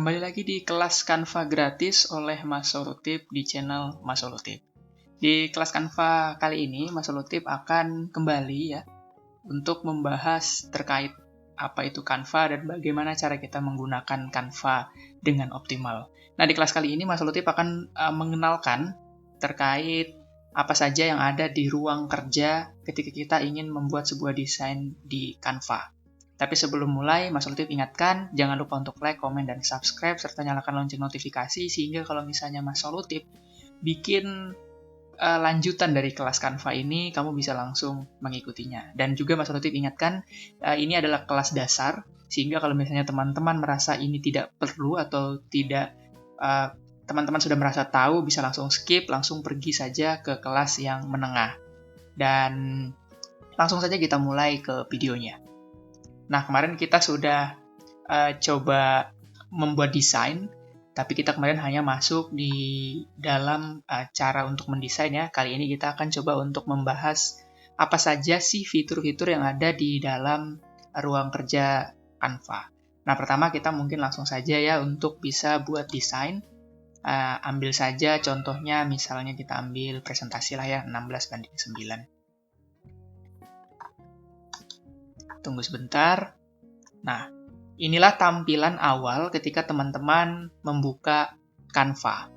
Kembali lagi di kelas Canva gratis oleh Mas Solutip di channel Mas Solutip. Di kelas Canva kali ini, Mas Solutip akan kembali ya untuk membahas terkait apa itu Canva dan bagaimana cara kita menggunakan Canva dengan optimal. Nah, di kelas kali ini Mas Solutip akan mengenalkan terkait apa saja yang ada di ruang kerja ketika kita ingin membuat sebuah desain di Canva. Tapi sebelum mulai, Mas Solutip ingatkan, jangan lupa untuk like, komen, dan subscribe, serta nyalakan lonceng notifikasi, sehingga kalau misalnya Mas Solutip bikin lanjutan dari kelas Canva ini, kamu bisa langsung mengikutinya. Dan juga Mas Solutip ingatkan, ini adalah kelas dasar, sehingga kalau misalnya teman-teman merasa ini tidak perlu atau tidak, teman-teman sudah merasa tahu, bisa langsung skip, langsung pergi saja ke kelas yang menengah. Dan langsung saja kita mulai ke videonya. Nah, kemarin kita sudah coba membuat desain, tapi kita kemarin hanya masuk di dalam cara untuk mendesain ya. Kali ini kita akan coba untuk membahas apa saja sih fitur-fitur yang ada di dalam ruang kerja Canva. Nah, pertama kita mungkin langsung saja ya untuk bisa buat desain. Ambil saja contohnya, misalnya kita ambil presentasi lah ya, 16:9. Tunggu sebentar. Nah, inilah tampilan awal ketika teman-teman membuka Canva.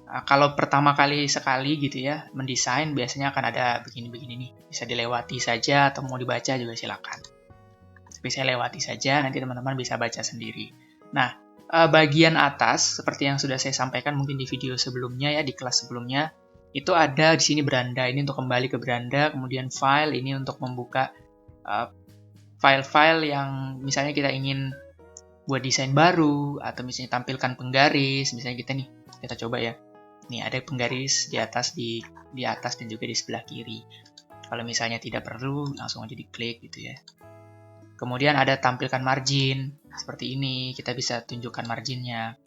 Nah, kalau pertama kali sekali gitu ya, mendesain biasanya akan ada begini-begini nih. Bisa dilewati saja atau mau dibaca juga silakan. Tapi saya lewati saja, nanti teman-teman bisa baca sendiri. Nah, bagian atas, seperti yang sudah saya sampaikan mungkin di video sebelumnya ya, di kelas sebelumnya, itu ada di sini beranda. Ini untuk kembali ke beranda, kemudian file, ini untuk membuka file-file yang misalnya kita ingin buat desain baru, atau misalnya tampilkan penggaris, misalnya kita coba ya. Nih ada penggaris di atas dan juga di sebelah kiri. Kalau misalnya tidak perlu, langsung aja diklik gitu ya. Kemudian ada tampilkan margin, seperti ini, kita bisa tunjukkan marginnya.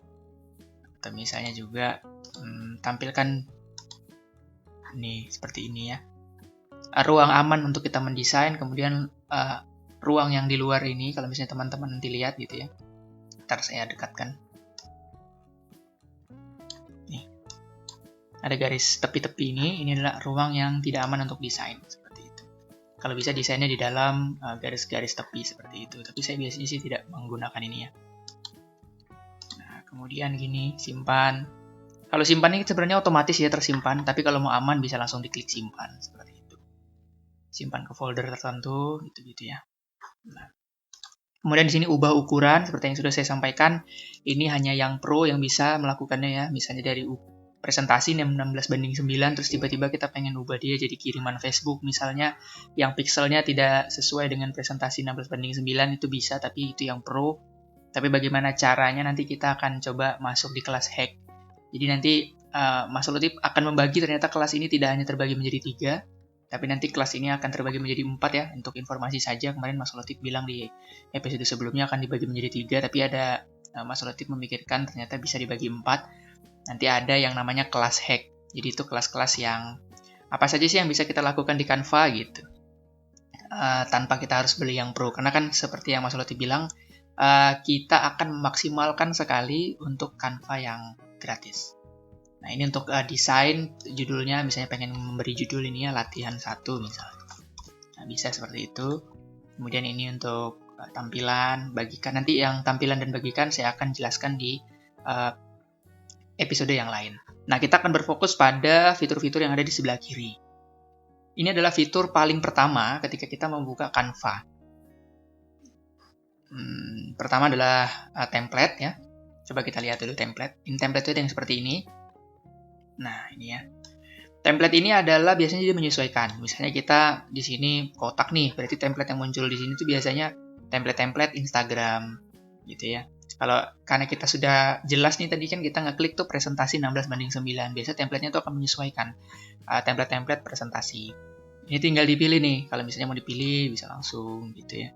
Atau misalnya juga tampilkan nih, seperti ini ya. Ruang aman untuk kita mendesain, kemudian ruang yang di luar ini, kalau misalnya teman-teman nanti lihat gitu ya. Ntar saya dekatkan. Nih. Ada garis tepi-tepi ini adalah ruang yang tidak aman untuk desain, seperti itu. Kalau bisa desainnya di dalam garis-garis tepi seperti itu, tapi saya biasanya sih tidak menggunakan ini ya. Nah, kemudian gini, simpan. Kalau simpan ini sebenarnya otomatis ya tersimpan, tapi kalau mau aman bisa langsung diklik simpan, seperti itu. Simpan ke folder tertentu, gitu-gitu ya. Nah, kemudian di sini ubah ukuran, seperti yang sudah saya sampaikan, ini hanya yang pro yang bisa melakukannya ya. Misalnya dari presentasi 16:9, terus tiba-tiba kita pengen ubah dia jadi kiriman Facebook misalnya, yang pixelnya tidak sesuai dengan presentasi 16:9, itu bisa, tapi itu yang pro. Tapi bagaimana caranya nanti kita akan coba masuk di kelas hack. Jadi nanti Mas Solutip akan membagi, ternyata kelas ini tidak hanya terbagi menjadi 3, tapi nanti kelas ini akan terbagi menjadi 4 ya. Untuk informasi saja, kemarin Mas Solutip bilang di episode sebelumnya akan dibagi menjadi 3, tapi ada Mas Solutip memikirkan ternyata bisa dibagi 4. Nanti ada yang namanya kelas hack. Jadi itu kelas-kelas yang apa saja sih yang bisa kita lakukan di Canva gitu. Tanpa kita harus beli yang pro. Karena kan seperti yang Mas Solutip bilang, kita akan memaksimalkan sekali untuk Canva yang gratis. Nah, ini untuk desain judulnya, misalnya pengen memberi judul ini ya, latihan 1 misalnya. Nah, bisa seperti itu. Kemudian ini untuk tampilan, bagikan. Nanti yang tampilan dan bagikan saya akan jelaskan di episode yang lain. Nah, kita akan berfokus pada fitur-fitur yang ada di sebelah kiri. Ini adalah fitur paling pertama ketika kita membuka Canva. Pertama adalah template ya. Coba kita lihat dulu template. Ini template itu yang seperti ini. Nah, ini ya. Template ini adalah biasanya dia menyesuaikan. Misalnya kita di sini kotak nih, berarti template yang muncul di sini tuh biasanya template-template Instagram gitu ya. Karena kita sudah jelas nih tadi kan kita ngeklik tuh presentasi 16:9. Biasa templatenya tuh akan menyesuaikan template-template presentasi. Ini tinggal dipilih nih. Kalau misalnya mau dipilih bisa langsung gitu ya.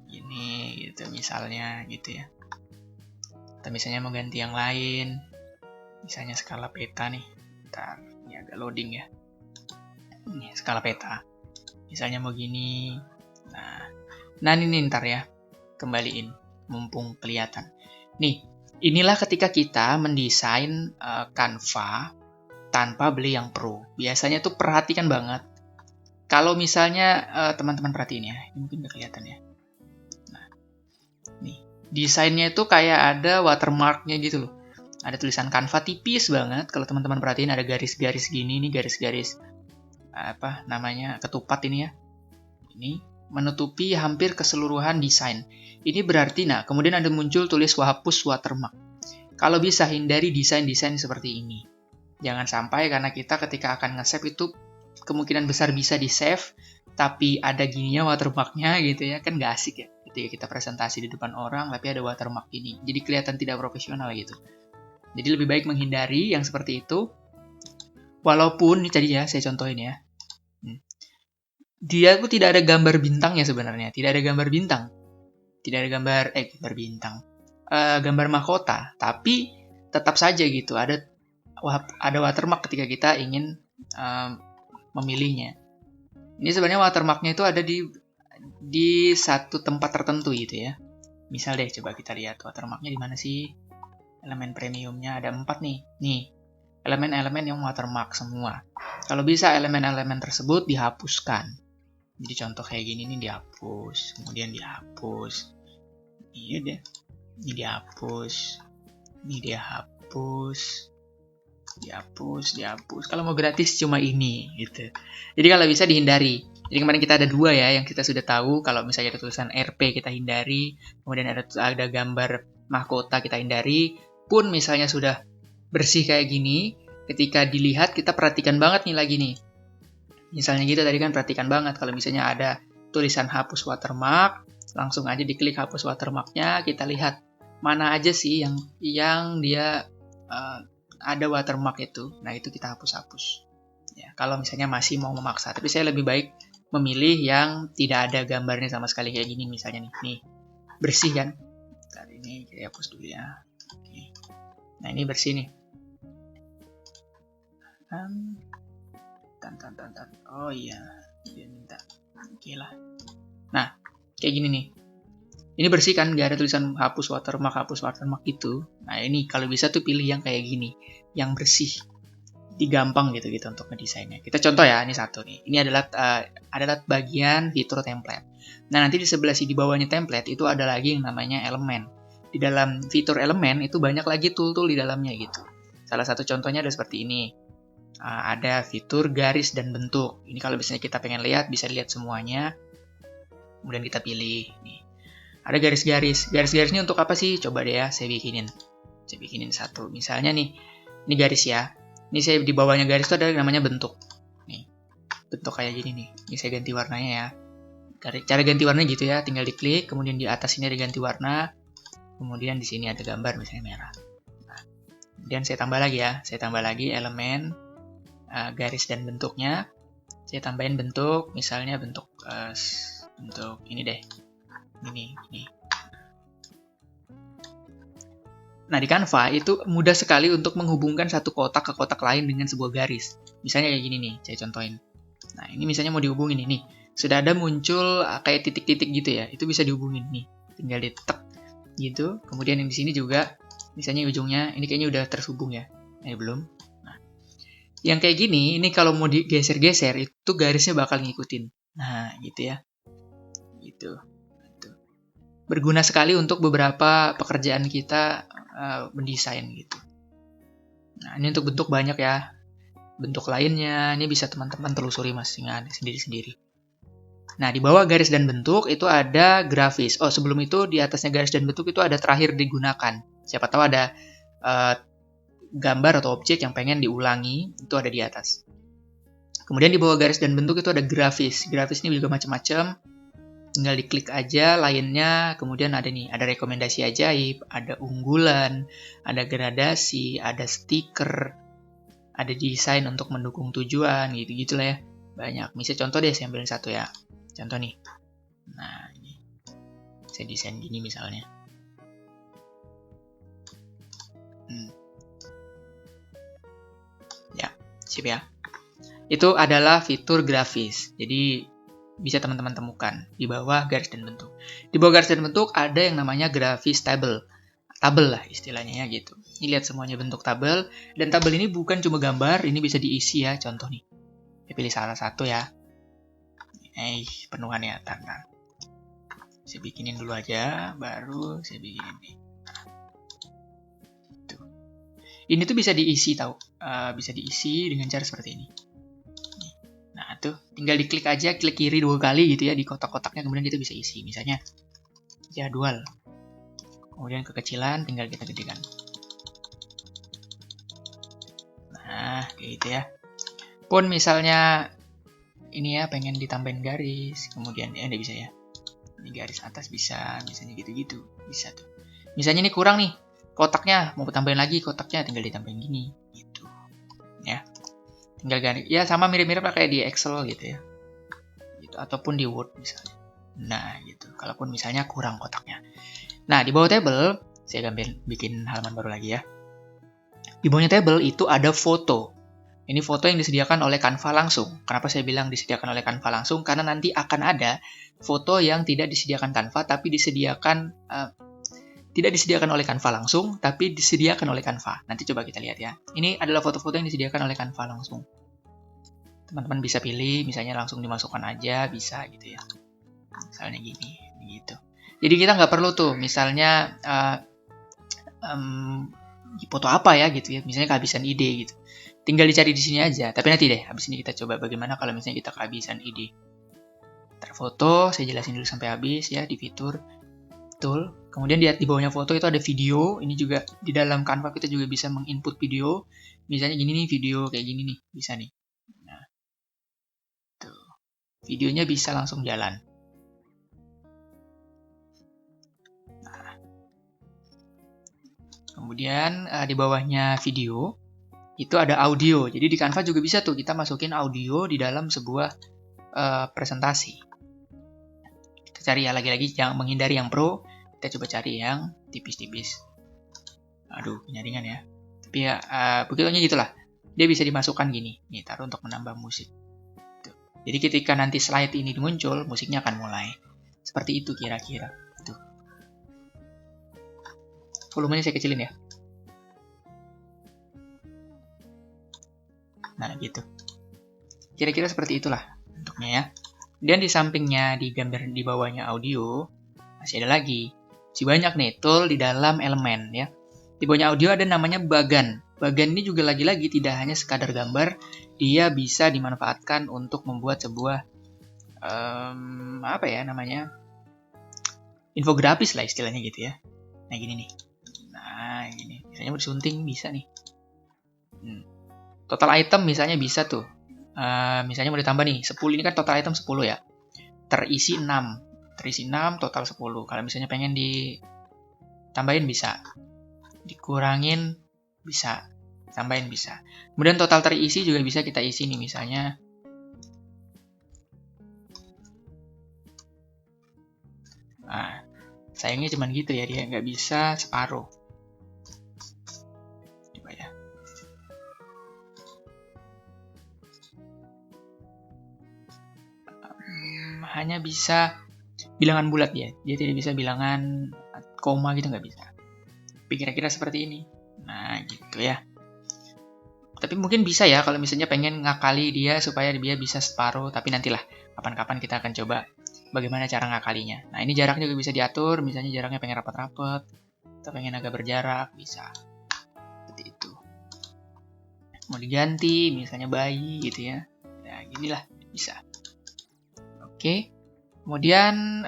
Ini gitu misalnya gitu ya. Atau misalnya mau ganti yang lain. Misalnya skala peta nih. Ntar, ini agak loading ya. Ini skala peta. Misalnya mau gini. Nah ini ntar ya. Kembaliin. Mumpung kelihatan. Nih, Inilah ketika kita mendesain Canva tanpa beli yang pro. Biasanya tuh perhatikan banget. Kalau misalnya teman-teman perhatiin ya, ini mungkin nggak kelihatan ya. Nah, nih desainnya itu kayak ada watermarknya gitu loh. Ada tulisan Canva tipis banget. Kalau teman-teman perhatiin ada garis-garis gini, ini garis-garis apa namanya ketupat ini ya. Ini menutupi hampir keseluruhan desain. Ini berarti, nah kemudian ada muncul tulis hapus watermark. Kalau bisa hindari desain-desain seperti ini. Jangan sampai karena kita ketika akan nge-save itu kemungkinan besar bisa di-save, tapi ada gininya watermarknya gitu ya, kan nggak asik ya. Ketika kita presentasi di depan orang, tapi ada watermark ini. Jadi kelihatan tidak profesional gitu. Jadi lebih baik menghindari yang seperti itu. Walaupun, ini tadi ya saya contohin ya. Dia tuh tidak ada gambar bintangnya sebenarnya. Tidak ada gambar bintang. Tidak ada gambar bintang. Gambar mahkota. Tapi tetap saja gitu. Ada watermark ketika kita ingin memilihnya. Ini sebenarnya watermarknya itu ada di satu tempat tertentu gitu ya. Misal deh, coba kita lihat watermarknya di mana sih? Elemen premiumnya ada 4 nih. Nih, elemen-elemen yang watermark semua. Kalau bisa elemen-elemen tersebut dihapuskan. Jadi contoh kayak gini nih dihapus, kemudian dihapus. Iya deh. Ini dihapus. Ini dihapus. Dihapus. Kalau mau gratis cuma ini gitu. Jadi kalau bisa dihindari. Jadi kemarin kita ada 2 ya yang kita sudah tahu. Kalau misalnya ada tulisan RP kita hindari, kemudian ada gambar mahkota kita hindari. Pun misalnya sudah bersih kayak gini, ketika dilihat kita perhatikan banget nih lagi nih. Misalnya gitu tadi kan perhatikan banget kalau misalnya ada tulisan hapus watermark, langsung aja diklik hapus watermarknya, kita lihat mana aja sih yang dia ada watermark itu. Nah, itu kita hapus-hapus. Ya, kalau misalnya masih mau memaksa, tapi saya lebih baik memilih yang tidak ada gambarnya sama sekali kayak gini misalnya nih. Nih, bersih kan? Bentar, ini kita hapus dulu ya. Oke. Nah, ini bersih nih. Oh iya, dia minta. Oke lah. Nah, kayak gini nih. Ini bersih kan, nggak ada tulisan hapus watermark gitu. Nah, ini kalau bisa tuh pilih yang kayak gini, yang bersih. Jadi gampang gitu untuk ngedesainnya. Kita contoh ya, ini satu nih. Ini adalah bagian fitur template. Nah, nanti di sebelah sini di bawahnya template itu ada lagi yang namanya elemen. Di dalam fitur elemen itu banyak lagi tool-tool di dalamnya gitu. Salah satu contohnya ada seperti ini. Ada fitur garis dan bentuk. Ini kalau misalnya kita pengen lihat, bisa lihat semuanya. Kemudian kita pilih. Nih. Ada garis-garis. Garis-garisnya untuk apa sih? Coba deh ya, saya bikinin satu. Misalnya nih, ini garis ya. Ini saya di bawahnya garis itu ada namanya bentuk. Nih, bentuk kayak gini nih. Ini saya ganti warnanya ya. Cara ganti warna gitu ya, tinggal diklik. Kemudian di atas ini ada ganti warna. Kemudian di sini ada gambar misalnya merah. Nah, kemudian saya tambah lagi ya. Saya tambah lagi elemen garis dan bentuknya. Saya tambahin bentuk, misalnya bentuk ini deh. Ini. Nah, di Canva itu mudah sekali untuk menghubungkan satu kotak ke kotak lain dengan sebuah garis. Misalnya kayak gini nih, saya contohin. Nah, ini misalnya mau dihubungin ini. Sudah ada muncul kayak titik-titik gitu ya. Itu bisa dihubungin nih. Tinggal ditek gitu. Kemudian yang di sini juga misalnya ujungnya ini kayaknya udah terhubung ya. Belum. Nah, yang kayak gini, ini kalau mau digeser-geser itu garisnya bakal ngikutin. Nah, gitu ya. Gitu. Berguna sekali untuk beberapa pekerjaan kita mendesain gitu. Nah, ini untuk bentuk banyak ya. Bentuk lainnya ini bisa teman-teman telusuri masing-masing sendiri-sendiri. Nah, di bawah garis dan bentuk itu ada grafis. Oh, sebelum itu di atasnya garis dan bentuk itu ada terakhir digunakan. Siapa tahu ada gambar atau objek yang pengen diulangi, itu ada di atas. Kemudian di bawah garis dan bentuk itu ada grafis. Grafis ini juga macam-macam. Tinggal diklik aja lainnya, kemudian ada nih, ada rekomendasi ajaib, ada unggulan, ada gradasi, ada stiker, ada desain untuk mendukung tujuan, gitu-gitu lah ya. Banyak. Misalnya contoh deh, saya ambil satu ya. Contoh nih. Nah, ini. Saya desain gini misalnya. Ya, sip ya. Itu adalah fitur grafis. Jadi, bisa teman-teman temukan di bawah garis dan bentuk. Di bawah garis dan bentuk ada yang namanya grafis table. tabel lah istilahnya ya gitu. Ini lihat semuanya bentuk tabel, dan tabel ini bukan cuma gambar, ini bisa diisi ya. Contoh nih, saya pilih salah satu ya. Penuhannya tangan. Saya bikinin dulu aja, baru saya bikinin nih. Ini tuh bisa diisi tahu, bisa diisi dengan cara seperti ini. Nah tuh, tinggal diklik aja, klik kiri 2 kali gitu ya di kotak-kotaknya, kemudian kita bisa isi. Misalnya jadwal, kemudian kekecilan tinggal kita gedekan. Nah kayak gitu ya. Pun misalnya ini ya pengen ditambahin garis, kemudian udah bisa ya. Ini garis atas bisa, misalnya gitu-gitu bisa tuh. Misalnya ini kurang nih kotaknya, mau tambahin lagi kotaknya, tinggal ditambahin gini gitu ya. Tinggal ganti ya, sama mirip-mirip kayak di Excel gitu ya gitu, ataupun di Word misalnya. Nah gitu, kalaupun misalnya kurang kotaknya. Nah di bawah table saya bikin halaman baru lagi ya. Di bawahnya table itu ada foto. Ini foto yang disediakan oleh Canva langsung. Kenapa saya bilang disediakan oleh Canva langsung? Karena nanti akan ada foto yang tidak disediakan Canva, tapi tidak disediakan oleh Canva langsung, tapi disediakan oleh Canva. Nanti coba kita lihat ya. Ini adalah foto-foto yang disediakan oleh Canva langsung. Teman-teman bisa pilih, misalnya langsung dimasukkan aja, bisa gitu ya. Misalnya gini, gitu. Jadi kita nggak perlu tuh, misalnya foto apa ya gitu ya. Misalnya kehabisan ide gitu. Tinggal dicari di sini aja. Tapi nanti deh, habis ini kita coba bagaimana kalau misalnya kita kehabisan ide. Foto, saya jelasin dulu sampai habis ya di fitur. Betul. Kemudian di bawahnya foto itu ada video. Ini juga di dalam Canva kita juga bisa menginput video. Misalnya gini nih, video kayak gini nih, bisa nih. Nah, tuh. Videonya bisa langsung jalan. Nah. Kemudian di bawahnya video itu ada audio. Jadi di Canva juga bisa tuh kita masukin audio di dalam sebuah presentasi. Kita cari ya, lagi-lagi jangan menghindari yang pro. Kita coba cari yang tipis-tipis. Aduh, penyaringan ya. Tapi ya, begitunya gitulah. Dia bisa dimasukkan gini. Nih, taruh untuk menambah musik. Tuh. Jadi ketika nanti slide ini muncul, musiknya akan mulai. Seperti itu kira-kira. Tuh. Volumenya saya kecilin ya. Nah, gitu. Kira-kira seperti itulah bentuknya ya. Dan di sampingnya, di gambar di bawahnya audio, masih ada lagi. Masih banyak nih tool di dalam elemen ya. Di bawahnya audio ada namanya bagan. Bagan ini juga lagi-lagi tidak hanya sekadar gambar, dia bisa dimanfaatkan untuk membuat sebuah apa ya namanya, infografis lah istilahnya gitu ya. Nah gini nih. Nah gini, misalnya bersunting bisa nih. Total item misalnya bisa tuh. Misalnya mau ditambah nih 10, ini kan total item 10 ya. Terisi 6, total 10. Kalau misalnya pengen ditambahin bisa, dikurangin bisa, tambahin bisa. Kemudian total terisi juga bisa kita isi nih, misalnya nah, sayangnya cuman gitu ya, dia nggak bisa separuh. Coba ya. Hanya bisa bilangan bulat ya, dia tidak bisa bilangan koma gitu, nggak bisa. Tapi kira-kira seperti ini. Nah gitu ya. Tapi mungkin bisa ya kalau misalnya pengen ngakali dia supaya dia bisa separuh, tapi nantilah kapan-kapan kita akan coba bagaimana cara ngakalinya. Nah ini jaraknya juga bisa diatur, misalnya jaraknya pengen rapat-rapat atau pengen agak berjarak, bisa. Seperti itu. Mau diganti, misalnya bayi gitu ya. Nah ginilah, bisa. Oke. Kemudian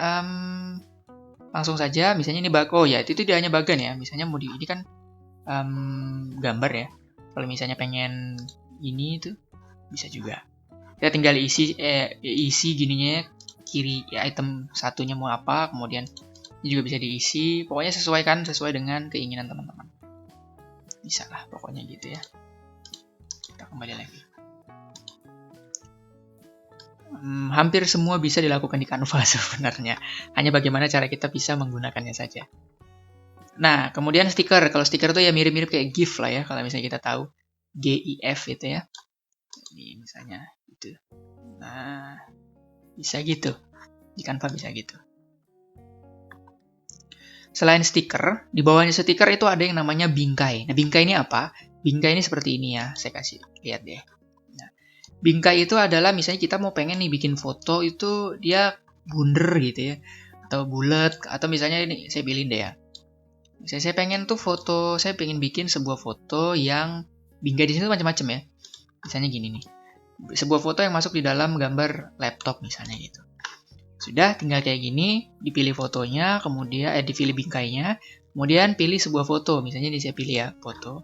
langsung saja, misalnya ini oh ya itu dia hanya bagan ya. Misalnya mau ini kan gambar ya. Kalau misalnya pengen ini tuh bisa juga. Kita tinggal isi gininya kiri ya, item satunya mau apa, kemudian ini juga bisa diisi. Pokoknya sesuai dengan keinginan teman-teman. Bisa lah pokoknya gitu ya. Kita kembali lagi. Hampir semua bisa dilakukan di Canva sebenarnya. Hanya bagaimana cara kita bisa menggunakannya saja. Nah, kemudian stiker. Kalau stiker itu ya mirip-mirip kayak GIF lah ya. Kalau misalnya kita tahu GIF itu ya. Ini misalnya gitu. Nah, bisa gitu. Di Canva bisa gitu. selain stiker, di bawahnya stiker itu ada yang namanya bingkai. Nah, bingkai ini apa? Bingkai ini seperti ini ya, saya kasih lihat deh. Nah, bingkai itu adalah misalnya kita mau pengen nih bikin foto itu dia bunder gitu ya, atau bulat, atau misalnya ini saya pilih deh ya. Misalnya saya pengen tuh foto, saya pengen bikin sebuah foto yang bingkai di sini tuh macam-macam ya. Misalnya gini nih, sebuah foto yang masuk di dalam gambar laptop misalnya gitu. Sudah, tinggal kayak gini, dipilih fotonya, kemudian dipilih bingkainya, kemudian pilih sebuah foto. Misalnya ini saya pilih ya, foto.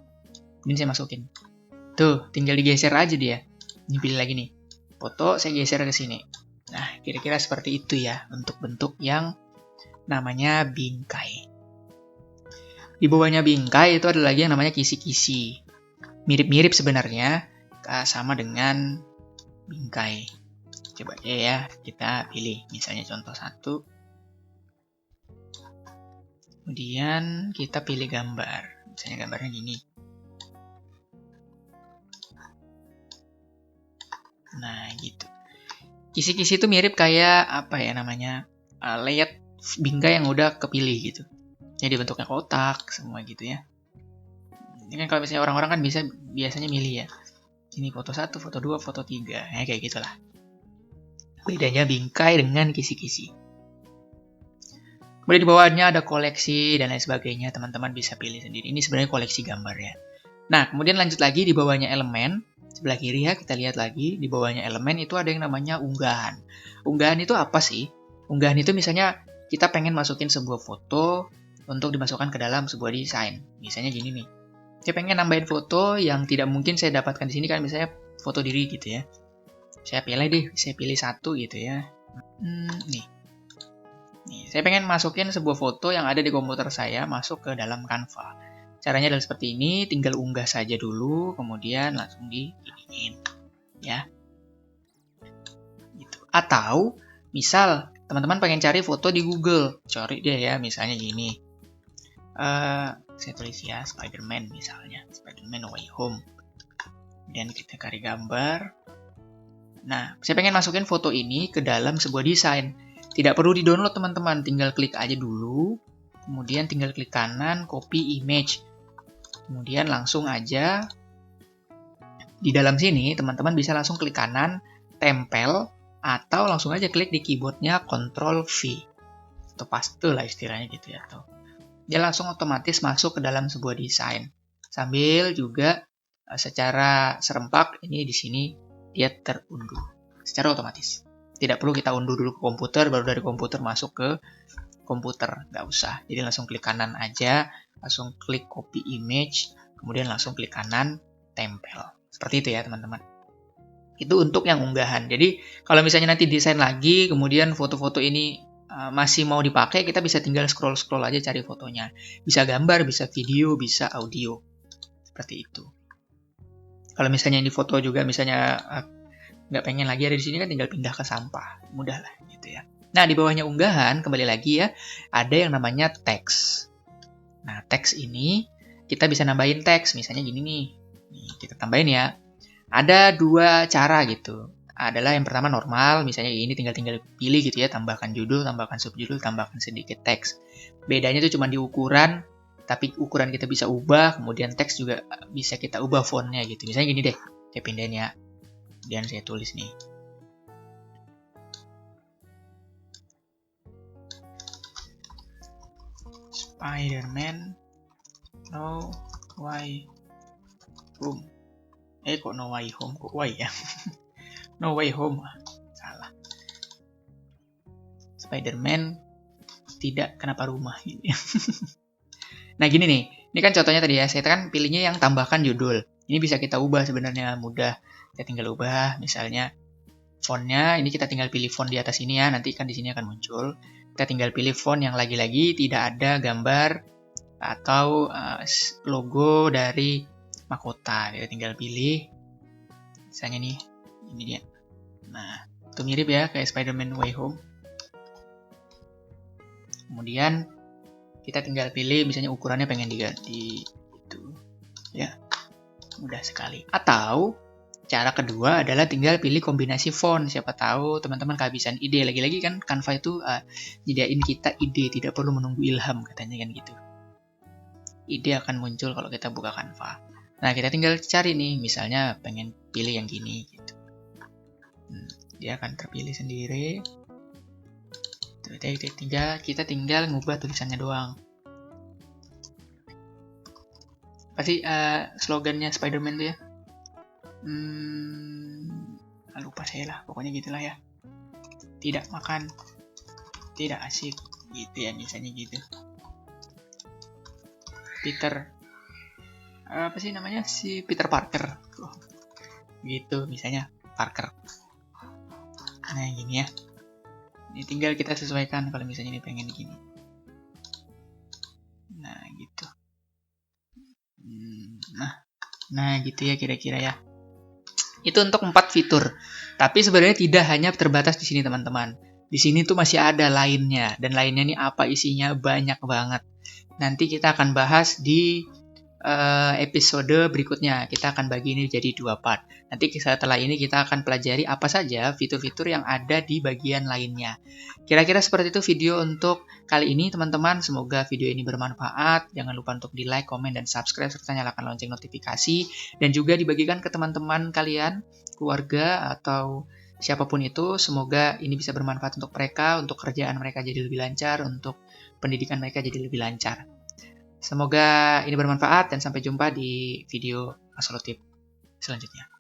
Ini saya masukin. Tuh, tinggal digeser aja dia. Ini pilih lagi nih. Foto, saya geser ke sini. Nah, kira-kira seperti itu ya, untuk bentuk yang namanya bingkai. Di bawahnya bingkai itu ada lagi yang namanya kisi-kisi. Mirip-mirip sebenarnya, sama dengan bingkai. Coba ya, kita pilih. Misalnya contoh 1. Kemudian kita pilih gambar. Misalnya gambarnya gini. Nah, gitu. Kisi-kisi itu mirip kayak apa ya namanya? Layout bingkai yang udah kepilih gitu. Jadi bentuknya kotak semua gitu ya. Ini kan kalau misalnya orang-orang kan biasanya milih ya. Ini foto 1, foto 2, foto 3. Ya kayak gitulah. Bedanya bingkai dengan kisi-kisi. Kemudian di bawahnya ada koleksi dan lain sebagainya. Teman-teman bisa pilih sendiri. Ini sebenarnya koleksi gambar ya. Nah, kemudian lanjut lagi di bawahnya elemen. Sebelah kiri ya, kita lihat lagi. Di bawahnya elemen itu ada yang namanya unggahan. Unggahan itu apa sih? Unggahan itu misalnya kita pengen masukin sebuah foto untuk dimasukkan ke dalam sebuah desain. Misalnya gini nih. Saya pengen nambahin foto yang tidak mungkin saya dapatkan di sini kan, misalnya foto diri gitu ya. Saya pilih 1 gitu ya. Nih, saya pengen masukin sebuah foto yang ada di komputer saya masuk ke dalam Canva. Caranya adalah seperti ini, tinggal unggah saja dulu, kemudian langsung diinin, ya. Gitu. Atau, misal teman-teman pengen cari foto di Google, cari deh ya, misalnya gini. Saya tulis ya, Spider-Man misalnya, Spider-Man No Way Home. Kemudian kita cari gambar. Nah, saya pengen masukin foto ini ke dalam sebuah desain. Tidak perlu di-download teman-teman, tinggal klik aja dulu. Kemudian tinggal klik kanan, copy image. Kemudian langsung aja di dalam sini teman-teman bisa langsung klik kanan, tempel, atau langsung aja klik di keyboardnya Ctrl V. Atau paste lah istilahnya gitu ya. Atau dia langsung otomatis masuk ke dalam sebuah desain. Sambil juga secara serempak ini di sini dia terunduh secara otomatis. Tidak perlu kita unduh dulu ke komputer, baru dari komputer masuk ke komputer. Nggak usah. Jadi langsung klik kanan aja, langsung klik copy image, kemudian langsung klik kanan, tempel. Seperti itu ya teman-teman. Itu untuk yang unggahan. Jadi kalau misalnya nanti desain lagi, kemudian foto-foto ini masih mau dipakai, kita bisa tinggal scroll-scroll aja cari fotonya. Bisa gambar, bisa video, bisa audio. Seperti itu. Kalau misalnya ini foto juga misalnya nggak pengen lagi ada di sini kan tinggal pindah ke sampah. Mudah lah gitu ya. Nah, di bawahnya unggahan, kembali lagi ya, ada yang namanya teks. Nah, teks ini kita bisa nambahin teks. Misalnya gini nih. Kita tambahin ya. Ada 2 cara gitu. Adalah yang pertama normal, misalnya ini tinggal pilih gitu ya, tambahkan judul, tambahkan subjudul, tambahkan sedikit teks. Bedanya itu cuma di ukuran, tapi ukuran kita bisa ubah, kemudian teks juga bisa kita ubah fontnya gitu. Misalnya gini deh, saya pindahin ya. Dan saya tulis nih. Spider-Man No Way Home. Kok No Way Home? Kok Way ya? No Way Home. Salah. Spider-Man tidak kenapa rumah gitu ya. Nah gini nih, ini kan contohnya tadi ya, saya kan pilihnya yang tambahkan judul. Ini bisa kita ubah sebenarnya, mudah. Kita tinggal ubah, misalnya fontnya, ini kita tinggal pilih font di atas ini ya, nanti kan di sini akan muncul. Kita tinggal pilih font yang lagi-lagi tidak ada gambar atau logo dari mahkota. Kita tinggal pilih, misalnya nih, ini dia. Nah, itu mirip ya kayak Spider-Man No Way Home. Kemudian kita tinggal pilih misalnya ukurannya pengen diganti itu ya, mudah sekali. Atau Cara kedua adalah tinggal pilih kombinasi font. Siapa tahu teman-teman kehabisan ide. Lagi-lagi kan Canva itu nyediain kita ide, tidak perlu menunggu ilham katanya kan gitu. Ide akan muncul kalau kita buka Canva. Nah, kita tinggal cari nih, misalnya pengen pilih yang gini gitu. Dia akan terpilih sendiri. Kita tinggal ngubah tulisannya doang. Pasti slogannya Spider-Man tuh ya. Lupa saya lah, pokoknya gitulah ya. Tidak makan, tidak asik, gitu ya, misalnya gitu. Peter, apa sih namanya, si Peter Parker, gitu, misalnya Parker. Nah, gini ya. Ini tinggal kita sesuaikan kalau misalnya ini pengen gini. Nah, gitu. Nah, gitu ya kira-kira ya. Itu untuk 4 fitur. Tapi sebenarnya tidak hanya terbatas di sini teman-teman. Di sini tuh masih ada lainnya. Dan lainnya ini apa isinya? Banyak banget. Nanti kita akan bahas di episode berikutnya. Kita akan bagi ini jadi 2 part. Nanti setelah ini kita akan pelajari apa saja fitur-fitur yang ada di bagian lainnya. Kira-kira seperti itu video untuk kali ini teman-teman. Semoga video ini bermanfaat. Jangan lupa untuk di like, komen, dan subscribe serta nyalakan lonceng notifikasi. Dan juga dibagikan ke teman-teman kalian, keluarga, atau siapapun itu. Semoga ini bisa bermanfaat untuk mereka, untuk kerjaan mereka jadi lebih lancar, untuk pendidikan mereka jadi lebih lancar. Semoga ini bermanfaat dan sampai jumpa di video solutif selanjutnya.